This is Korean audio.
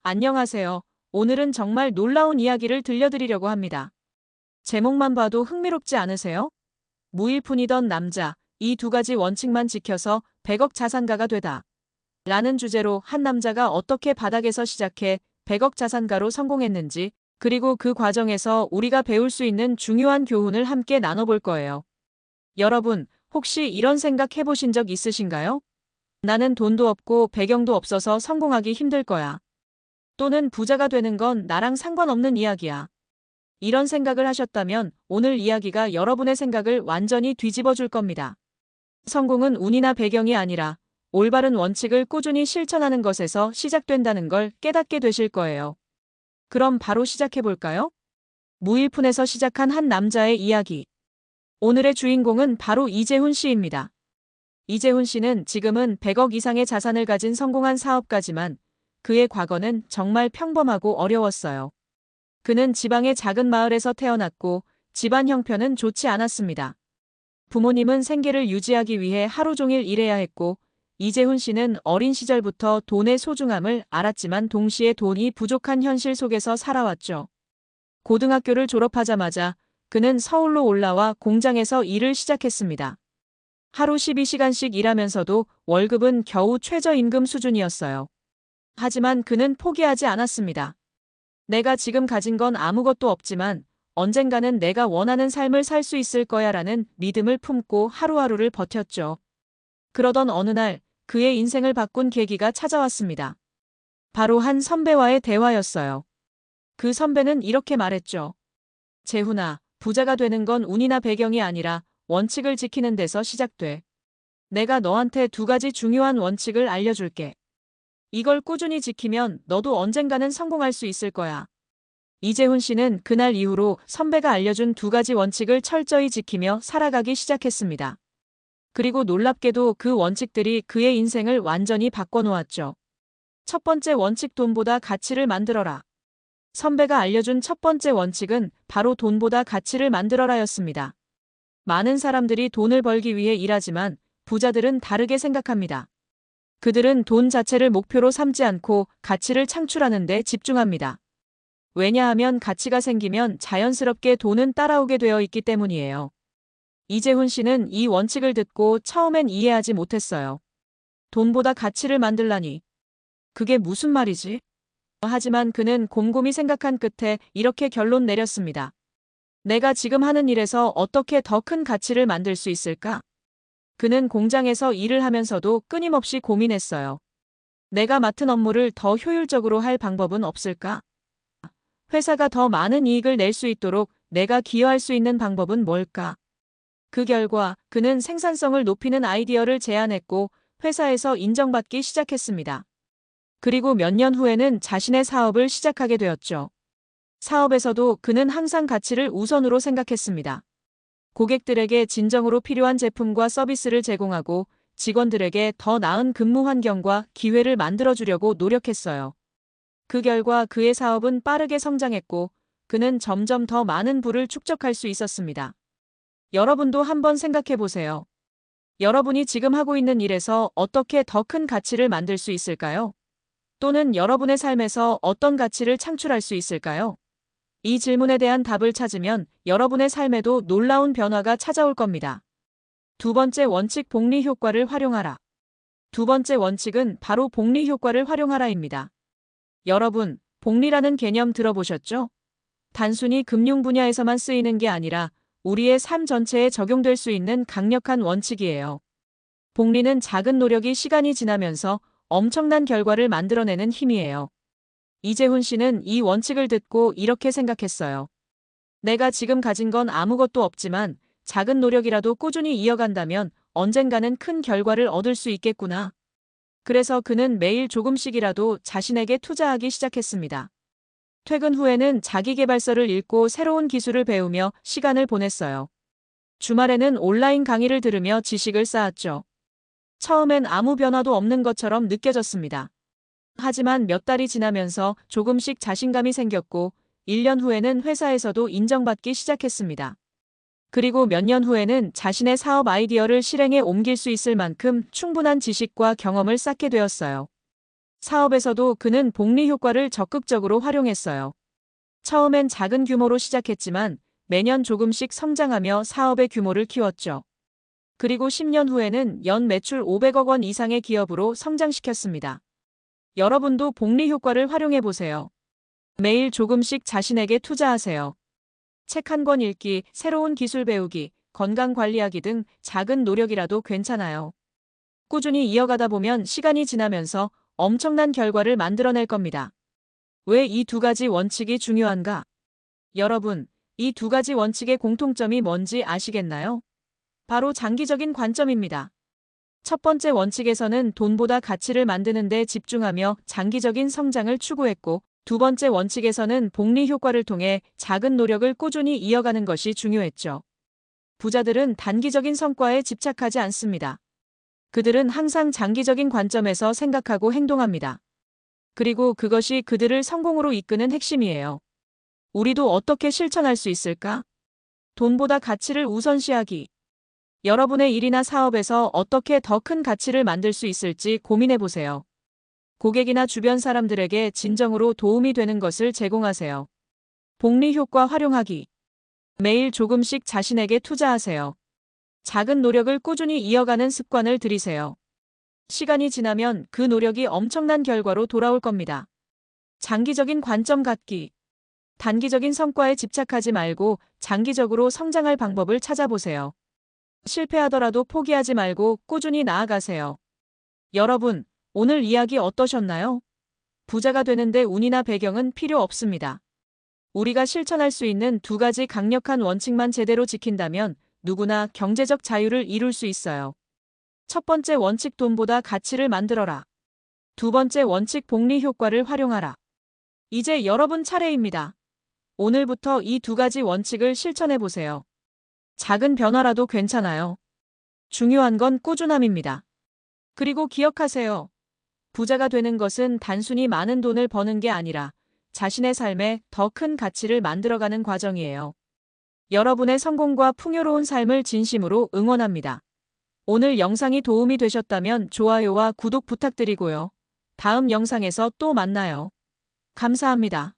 안녕하세요. 오늘은 정말 놀라운 이야기를 들려드리려고 합니다. 제목만 봐도 흥미롭지 않으세요? 무일푼이던 남자, 이 두 가지 원칙만 지켜서 100억 자산가가 되다. 라는 주제로 한 남자가 어떻게 바닥에서 시작해 100억 자산가로 성공했는지, 그리고 그 과정에서 우리가 배울 수 있는 중요한 교훈을 함께 나눠볼 거예요. 여러분, 혹시 이런 생각 해보신 적 있으신가요? 나는 돈도 없고 배경도 없어서 성공하기 힘들 거야. 또는 부자가 되는 건 나랑 상관없는 이야기야. 이런 생각을 하셨다면 오늘 이야기가 여러분의 생각을 완전히 뒤집어 줄 겁니다. 성공은 운이나 배경이 아니라 올바른 원칙을 꾸준히 실천하는 것에서 시작된다는 걸 깨닫게 되실 거예요. 그럼 바로 시작해 볼까요? 무일푼에서 시작한 한 남자의 이야기. 오늘의 주인공은 바로 이재훈 씨입니다. 이재훈 씨는 지금은 100억 이상의 자산을 가진 성공한 사업가지만 그의 과거는 정말 평범하고 어려웠어요. 그는 지방의 작은 마을에서 태어났고 집안 형편은 좋지 않았습니다. 부모님은 생계를 유지하기 위해 하루 종일 일해야 했고 이재훈 씨는 어린 시절부터 돈의 소중함을 알았지만 동시에 돈이 부족한 현실 속에서 살아왔죠. 고등학교를 졸업하자마자 그는 서울로 올라와 공장에서 일을 시작했습니다. 하루 12시간씩 일하면서도 월급은 겨우 최저임금 수준이었어요. 하지만 그는 포기하지 않았습니다. 내가 지금 가진 건 아무것도 없지만 언젠가는 내가 원하는 삶을 살 수 있을 거야라는 믿음을 품고 하루하루를 버텼죠. 그러던 어느 날 그의 인생을 바꾼 계기가 찾아왔습니다. 바로 한 선배와의 대화였어요. 그 선배는 이렇게 말했죠. 재훈아, 부자가 되는 건 운이나 배경이 아니라 원칙을 지키는 데서 시작돼. 내가 너한테 두 가지 중요한 원칙을 알려줄게. 이걸 꾸준히 지키면 너도 언젠가는 성공할 수 있을 거야. 이재훈 씨는 그날 이후로 선배가 알려준 두 가지 원칙을 철저히 지키며 살아가기 시작했습니다. 그리고 놀랍게도 그 원칙들이 그의 인생을 완전히 바꿔놓았죠. 첫 번째 원칙, 돈보다 가치를 만들어라. 선배가 알려준 첫 번째 원칙은 바로 돈보다 가치를 만들어라였습니다. 많은 사람들이 돈을 벌기 위해 일하지만 부자들은 다르게 생각합니다. 그들은 돈 자체를 목표로 삼지 않고 가치를 창출하는 데 집중합니다. 왜냐하면 가치가 생기면 자연스럽게 돈은 따라오게 되어 있기 때문이에요. 이재훈 씨는 이 원칙을 듣고 처음엔 이해하지 못했어요. 돈보다 가치를 만들라니. 그게 무슨 말이지? 하지만 그는 곰곰이 생각한 끝에 이렇게 결론 내렸습니다. 내가 지금 하는 일에서 어떻게 더 큰 가치를 만들 수 있을까? 그는 공장에서 일을 하면서도 끊임없이 고민했어요. 내가 맡은 업무를 더 효율적으로 할 방법은 없을까? 회사가 더 많은 이익을 낼 수 있도록 내가 기여할 수 있는 방법은 뭘까? 그 결과 그는 생산성을 높이는 아이디어를 제안했고 회사에서 인정받기 시작했습니다. 그리고 몇 년 후에는 자신의 사업을 시작하게 되었죠. 사업에서도 그는 항상 가치를 우선으로 생각했습니다. 고객들에게 진정으로 필요한 제품과 서비스를 제공하고 직원들에게 더 나은 근무 환경과 기회를 만들어주려고 노력했어요. 그 결과 그의 사업은 빠르게 성장했고 그는 점점 더 많은 부를 축적할 수 있었습니다. 여러분도 한번 생각해 보세요. 여러분이 지금 하고 있는 일에서 어떻게 더 큰 가치를 만들 수 있을까요? 또는 여러분의 삶에서 어떤 가치를 창출할 수 있을까요? 이 질문에 대한 답을 찾으면 여러분의 삶에도 놀라운 변화가 찾아올 겁니다. 두 번째 원칙, 복리 효과를 활용하라. 두 번째 원칙은 바로 복리 효과를 활용하라입니다. 여러분, 복리라는 개념 들어보셨죠? 단순히 금융 분야에서만 쓰이는 게 아니라 우리의 삶 전체에 적용될 수 있는 강력한 원칙이에요. 복리는 작은 노력이 시간이 지나면서 엄청난 결과를 만들어내는 힘이에요. 이재훈 씨는 이 원칙을 듣고 이렇게 생각했어요. 내가 지금 가진 건 아무것도 없지만 작은 노력이라도 꾸준히 이어간다면 언젠가는 큰 결과를 얻을 수 있겠구나. 그래서 그는 매일 조금씩이라도 자신에게 투자하기 시작했습니다. 퇴근 후에는 자기계발서를 읽고 새로운 기술을 배우며 시간을 보냈어요. 주말에는 온라인 강의를 들으며 지식을 쌓았죠. 처음엔 아무 변화도 없는 것처럼 느껴졌습니다. 하지만 몇 달이 지나면서 조금씩 자신감이 생겼고 1년 후에는 회사에서도 인정받기 시작했습니다. 그리고 몇 년 후에는 자신의 사업 아이디어를 실행에 옮길 수 있을 만큼 충분한 지식과 경험을 쌓게 되었어요. 사업에서도 그는 복리 효과를 적극적으로 활용했어요. 처음엔 작은 규모로 시작했지만 매년 조금씩 성장하며 사업의 규모를 키웠죠. 그리고 10년 후에는 연 매출 500억 원 이상의 기업으로 성장시켰습니다. 여러분도 복리 효과를 활용해 보세요. 매일 조금씩 자신에게 투자하세요. 책 한 권 읽기, 새로운 기술 배우기, 건강 관리하기 등 작은 노력이라도 괜찮아요. 꾸준히 이어가다 보면 시간이 지나면서 엄청난 결과를 만들어낼 겁니다. 왜 이 두 가지 원칙이 중요한가? 여러분, 이 두 가지 원칙의 공통점이 뭔지 아시겠나요? 바로 장기적인 관점입니다. 첫 번째 원칙에서는 돈보다 가치를 만드는 데 집중하며 장기적인 성장을 추구했고, 두 번째 원칙에서는 복리 효과를 통해 작은 노력을 꾸준히 이어가는 것이 중요했죠. 부자들은 단기적인 성과에 집착하지 않습니다. 그들은 항상 장기적인 관점에서 생각하고 행동합니다. 그리고 그것이 그들을 성공으로 이끄는 핵심이에요. 우리도 어떻게 실천할 수 있을까? 돈보다 가치를 우선시하기. 여러분의 일이나 사업에서 어떻게 더 큰 가치를 만들 수 있을지 고민해 보세요. 고객이나 주변 사람들에게 진정으로 도움이 되는 것을 제공하세요. 복리 효과 활용하기. 매일 조금씩 자신에게 투자하세요. 작은 노력을 꾸준히 이어가는 습관을 들이세요. 시간이 지나면 그 노력이 엄청난 결과로 돌아올 겁니다. 장기적인 관점 갖기. 단기적인 성과에 집착하지 말고 장기적으로 성장할 방법을 찾아보세요. 실패하더라도 포기하지 말고 꾸준히 나아가세요. 여러분, 오늘 이야기 어떠셨나요? 부자가 되는데 운이나 배경은 필요 없습니다. 우리가 실천할 수 있는 두 가지 강력한 원칙만 제대로 지킨다면 누구나 경제적 자유를 이룰 수 있어요. 첫 번째 원칙 돈보다 가치를 만들어라. 두 번째 원칙 복리 효과를 활용하라. 이제 여러분 차례입니다. 오늘부터 이 두 가지 원칙을 실천해 보세요. 작은 변화라도 괜찮아요. 중요한 건 꾸준함입니다. 그리고 기억하세요. 부자가 되는 것은 단순히 많은 돈을 버는 게 아니라 자신의 삶에 더 큰 가치를 만들어가는 과정이에요. 여러분의 성공과 풍요로운 삶을 진심으로 응원합니다. 오늘 영상이 도움이 되셨다면 좋아요와 구독 부탁드리고요. 다음 영상에서 또 만나요. 감사합니다.